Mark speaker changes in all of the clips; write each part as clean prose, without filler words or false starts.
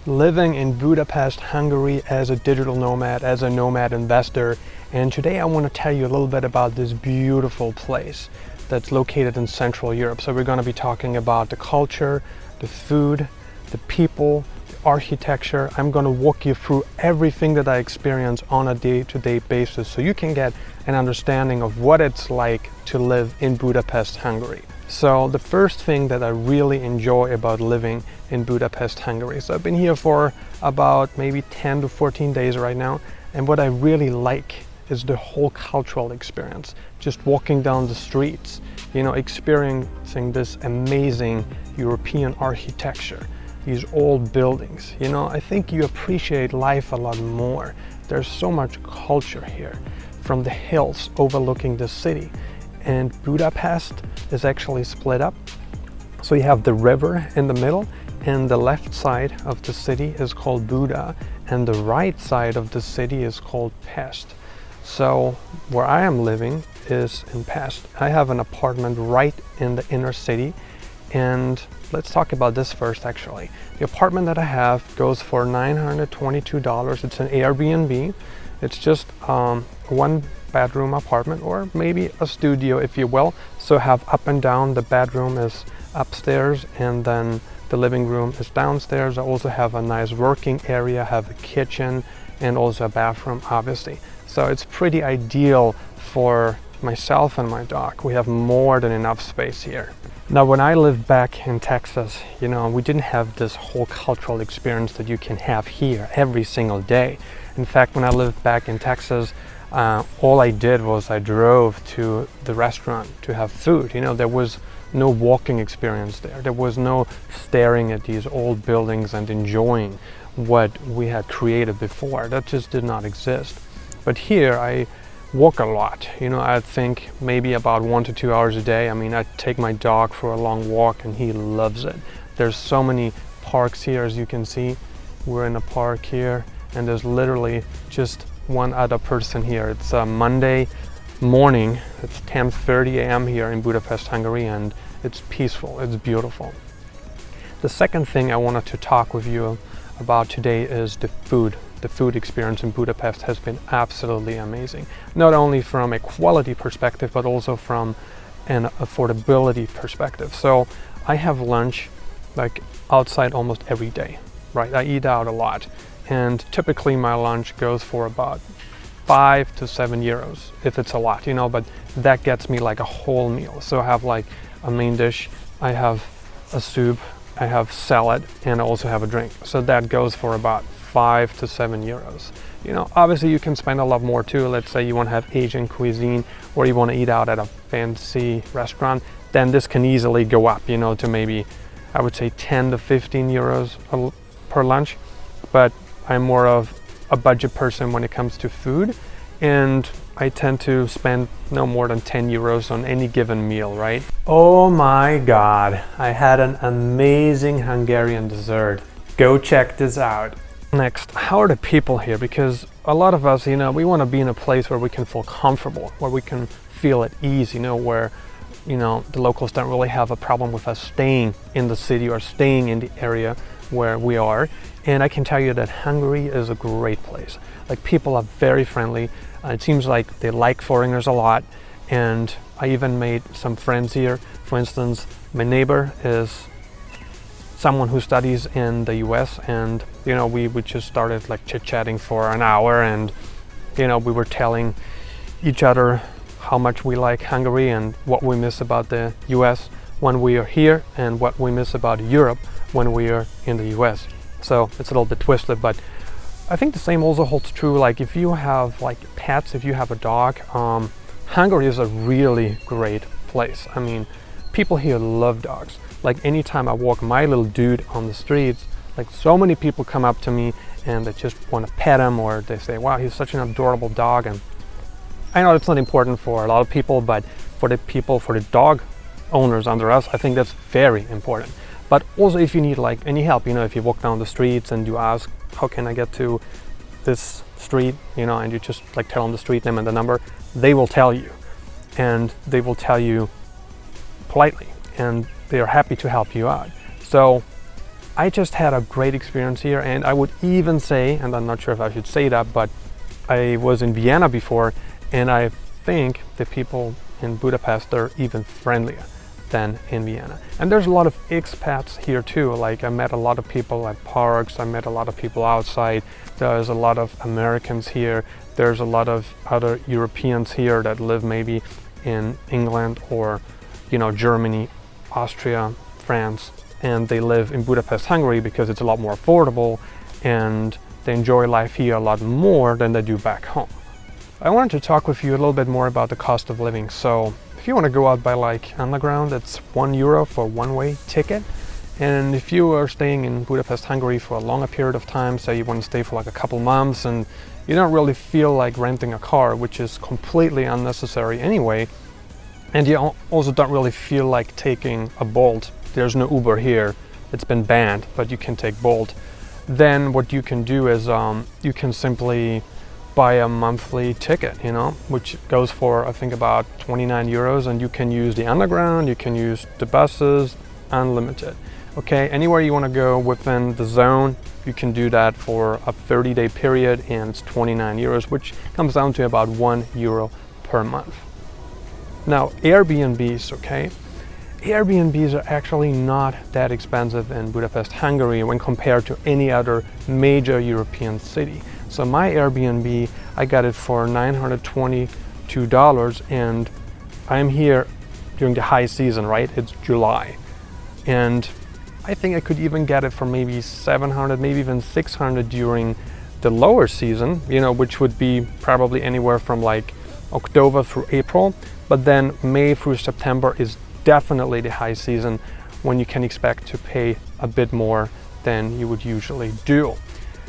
Speaker 1: living in Budapest, Hungary as a digital nomad, as a nomad investor. And today I want to tell you a little bit about this beautiful place that's located in Central Europe. So we're going to be talking about the culture, the food, the people, the architecture. I'm going to walk you through everything that I experience on a day-to-day basis so you can get an understanding of what it's like to live in Budapest, Hungary. So the first thing that I really enjoy about living in Budapest, Hungary. So I've been here for about maybe 10 to 14 days right now. And what I really like is the whole cultural experience. Just walking down the streets, experiencing this amazing European architecture, these old buildings. I think you appreciate life a lot more. There's so much culture here, from the hills overlooking the city. And Budapest is actually split up. So you have the river in the middle, and the left side of the city is called Buda, and the right side of the city is called Pest. So where I am living is in Pest. I have an apartment right in the inner city, and let's talk about this first actually. The apartment that I have goes for $922. It's an Airbnb. It's just one bedroom apartment, or maybe a studio if you will. So have up and down. The bedroom is upstairs and then the living room is downstairs. I also have a nice working area, have a kitchen and also a bathroom obviously. So it's pretty ideal for myself and my dog. We have more than enough space here. Now when I lived back in Texas, we didn't have this whole cultural experience that you can have here every single day. In fact, when I lived back in Texas, all I did was I drove to the restaurant to have food. There was no walking experience there. There was no staring at these old buildings and enjoying what we had created before. That just did not exist. But here I walk a lot. I think maybe about 1 to 2 hours a day. I take my dog for a long walk and he loves it. There's so many parks here, as you can see. We're in a park here and there's literally just one other person here. It's a Monday morning. It's 10:30 a.m. here in Budapest, Hungary, and it's peaceful. It's beautiful. The second thing I wanted to talk with you about today is the food. The food experience in Budapest has been absolutely amazing. Not only from a quality perspective, but also from an affordability perspective. So I have lunch like outside almost every day, right? I eat out a lot. And typically my lunch goes for about 5 to 7 euros, if it's a lot, but that gets me like a whole meal. So I have like a main dish, I have a soup, I have salad, and I also have a drink. So that goes for about 5 to 7 euros. Obviously you can spend a lot more too. Let's say you want to have Asian cuisine or you want to eat out at a fancy restaurant, then this can easily go up, to maybe, I would say 10 to 15 euros per lunch. But I'm more of a budget person when it comes to food, and I tend to spend no more than 10 euros on any given meal, right? Oh my God, I had an amazing Hungarian dessert. Go check this out. Next, how are the people here? Because a lot of us, we want to be in a place where we can feel comfortable, where we can feel at ease, where the locals don't really have a problem with us staying in the city or staying in the area where we are. And I can tell you that Hungary is a great place. Like, people are very friendly. It seems like they like foreigners a lot. And I even made some friends here. For instance, my neighbor is someone who studies in the US, and we just started like chit-chatting for an hour, and we were telling each other how much we like Hungary and what we miss about the US when we are here and what we miss about Europe when we are in the US. So it's a little bit twisted, but I think the same also holds true. Like, if you have like pets, if you have a dog, Hungary is a really great place. People here love dogs. Like, anytime I walk my little dude on the streets, like, so many people come up to me and they just want to pet him, or they say, wow, he's such an adorable dog. And I know it's not important for a lot of people, but for the dog owners under us, I think that's very important. But also, if you need like any help, if you walk down the streets and you ask, how can I get to this street, and you just like tell them the street name and the number, they will tell you, and they will tell you politely, and they are happy to help you out. So I just had a great experience here, and I would even say, and I'm not sure if I should say that, but I was in Vienna before, and I think the people in Budapest are even friendlier than in Vienna. And there's a lot of expats here too. Like, I met a lot of people at parks, I met a lot of people outside. There's a lot of Americans here. There's a lot of other Europeans here that live maybe in England or, Germany, Austria, France, and they live in Budapest, Hungary, because it's a lot more affordable and they enjoy life here a lot more than they do back home. I wanted to talk with you a little bit more about the cost of living. So if you want to go out by like underground, it's €1 for a one-way ticket. And if you are staying in Budapest, Hungary for a longer period of time, say you want to stay for like a couple months and you don't really feel like renting a car, which is completely unnecessary anyway, and you also don't really feel like taking a Bolt. There's no Uber here, it's been banned, but you can take Bolt. Then what you can do is you can simply buy a monthly ticket, which goes for I think about €29, and you can use the underground, you can use the buses, unlimited. Okay, anywhere you want to go within the zone, you can do that for a 30-day period, and it's €29, which comes down to about €1 per month. Now, Airbnbs, okay? Airbnbs are actually not that expensive in Budapest, Hungary when compared to any other major European city. So my Airbnb, I got it for $922, and I'm here during the high season, right? It's July. And I think I could even get it for maybe 700, maybe even 600 during the lower season, which would be probably anywhere from like October through April. But then May through September is definitely the high season when you can expect to pay a bit more than you would usually do.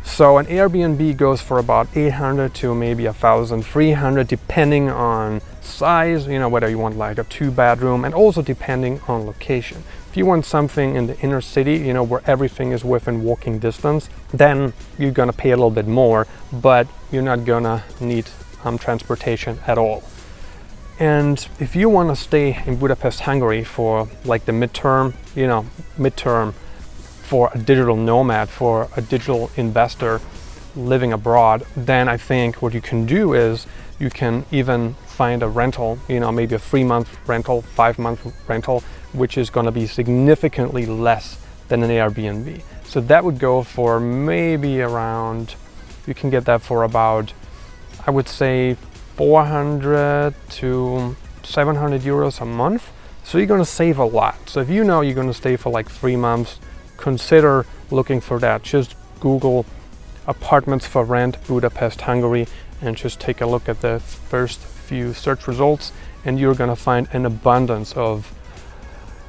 Speaker 1: So an Airbnb goes for about 800 to maybe 1,300 depending on size, whether you want like a 2-bedroom, and also depending on location. If you want something in the inner city, where everything is within walking distance, then you're gonna pay a little bit more, but you're not gonna need transportation at all. And if you want to stay in Budapest, Hungary for like the midterm for a digital nomad, for a digital investor living abroad, then I think what you can do is you can even find a rental, maybe a 3-month rental, 5-month rental, which is going to be significantly less than an Airbnb. So that would go for maybe around, you can get that for about, I would say, 400 to 700 euros a month. So you're going to save a lot. So if you're going to stay for like 3 months, consider looking for that. Just Google apartments for rent Budapest, Hungary, and just take a look at the first few search results, and you're going to find an abundance of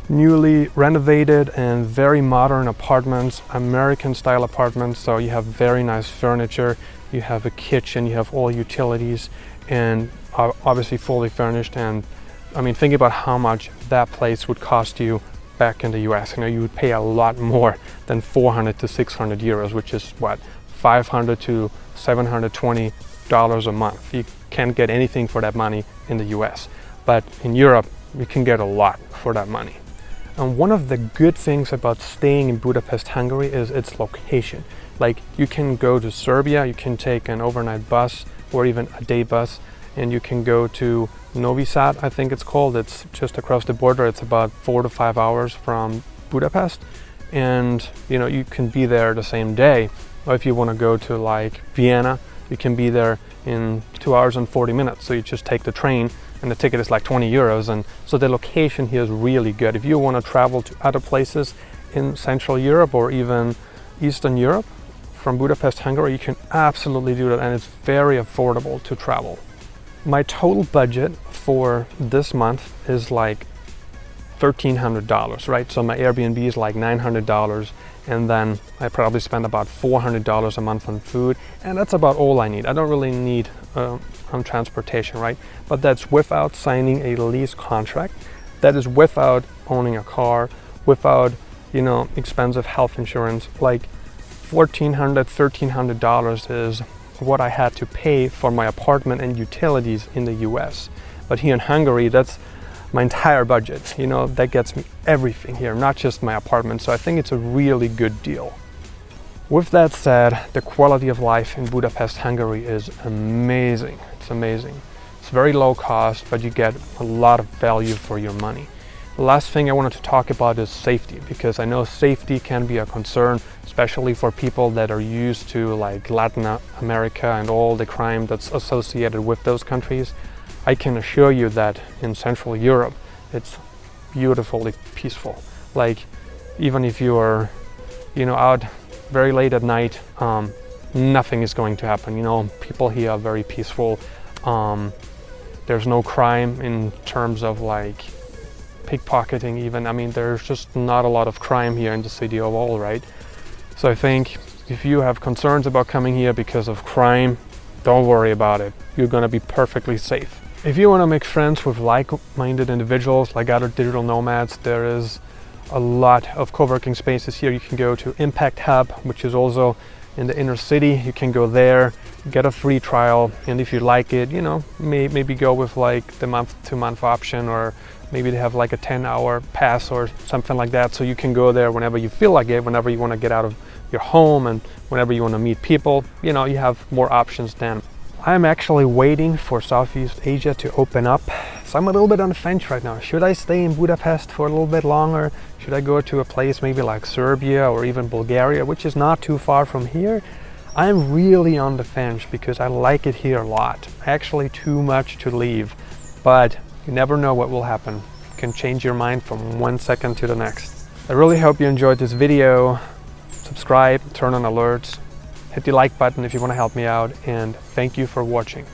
Speaker 1: newly renovated and very modern apartments, American style apartments. So you have very nice furniture, you have a kitchen, you have all utilities, and obviously fully furnished. And I mean, think about how much that place would cost you back in the US. You would pay a lot more than 400 to 600 euros, which is what, 500 to 720 dollars a month. You can't get anything for that money in the US, but in Europe you can get a lot for that money. And one of the good things about staying in Budapest, Hungary is its location. Like, you can go to Serbia, you can take an overnight bus or even a day bus, and you can go to Novi Sad, I think it's called. It's just across the border. It's about 4 to 5 hours from Budapest, and you can be there the same day. Or if you want to go to like Vienna, you can be there in 2 hours and 40 minutes. So you just take the train, and the ticket is like 20 euros. And so the location here is really good. If you want to travel to other places in Central Europe or even Eastern Europe from Budapest, Hungary, you can absolutely do that, and it's very affordable to travel. My total budget for this month is like $1,300, right? So my Airbnb is like $900, and then I probably spend about $400 a month on food, and that's about all I need. I don't really need transportation, right? But that's without signing a lease contract. That is without owning a car, without expensive health insurance. Like $1,400, $1,300 is what I had to pay for my apartment and utilities in the US. But here in Hungary, that's my entire budget. You know, that gets me everything here, not just my apartment. So I think it's a really good deal. With that said, the quality of life in Budapest, Hungary is amazing. It's amazing. It's very low cost, but you get a lot of value for your money. The last thing I wanted to talk about is safety, because I know safety can be a concern, especially for people that are used to like Latin America and all the crime that's associated with those countries. I can assure you that in Central Europe, it's beautifully peaceful. Like, even if you are, you know, out very late at night, nothing is going to happen. You know, people here are very peaceful. There's no crime in terms of like pickpocketing even. I mean, there's just not a lot of crime here in the city overall, right? So I think if you have concerns about coming here because of crime, don't worry about it. You're gonna be perfectly safe. If you wanna make friends with like-minded individuals, like other digital nomads, there is a lot of co-working spaces here. You can go to Impact Hub, which is also in the inner city. You can go there, get a free trial, and if you like it, you know, maybe go with like the month-to-month option, or maybe they have like a 10-hour pass or something like that. So you can go there whenever you feel like it, whenever you want to get out of your home and whenever you want to meet people. You know, you have more options then. I'm actually waiting for Southeast Asia to open up. So I'm a little bit on the fence right now. Should I stay in Budapest for a little bit longer? Should I go to a place maybe like Serbia or even Bulgaria, which is not too far from here? I'm really on the fence because I like it here a lot. Actually too much to leave, but you never know what will happen. You can change your mind from 1 second to the next. I really hope you enjoyed this video. Subscribe, turn on alerts, hit the like button if you want to help me out, and thank you for watching.